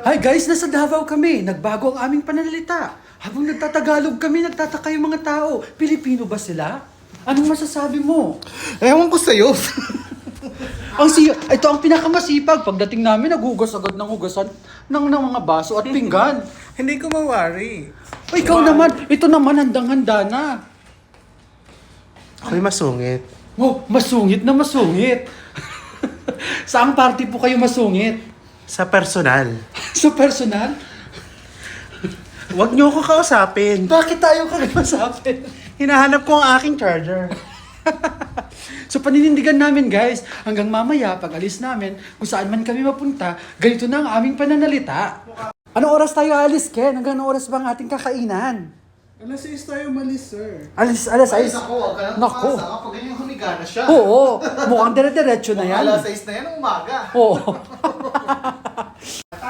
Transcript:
Hi guys, nasa Davao kami. Nagbago ang aming pananalita. Habang nagtatagalog kami, nagtataka yung mga tao. Pilipino ba sila? Anong masasabi mo? Ewan ko sa'yo. Ito ang pinakamasipag. Pagdating namin, naghugas agad ng hugasan ng mga baso at pinggan. Hindi ko mawari. O ikaw naman, ito naman handang-handa na. Ako'y masungit. Oh, masungit na masungit. Saang party po kayo masungit? Sa personal. Sa personal? Huwag niyo ako kausapin. Bakit tayo kagamasapin? Hinahanap ko ang aking charger. So paninindigan namin guys, hanggang mamaya pag alis namin, kung saan man kami mapunta, ganito na ang aming pananalita. Anong oras tayo alis, Ken? Hanggang anong oras ba ang ating kakainan? Alas 6 tayo malis, sir. Alas Ay, 6? naku, huwag ka nang Naku. tumasa kapag ganyan humiga na siya. Oo, mukhang dire-diretso na yan. Alas 6 na yan ng umaga. Oo.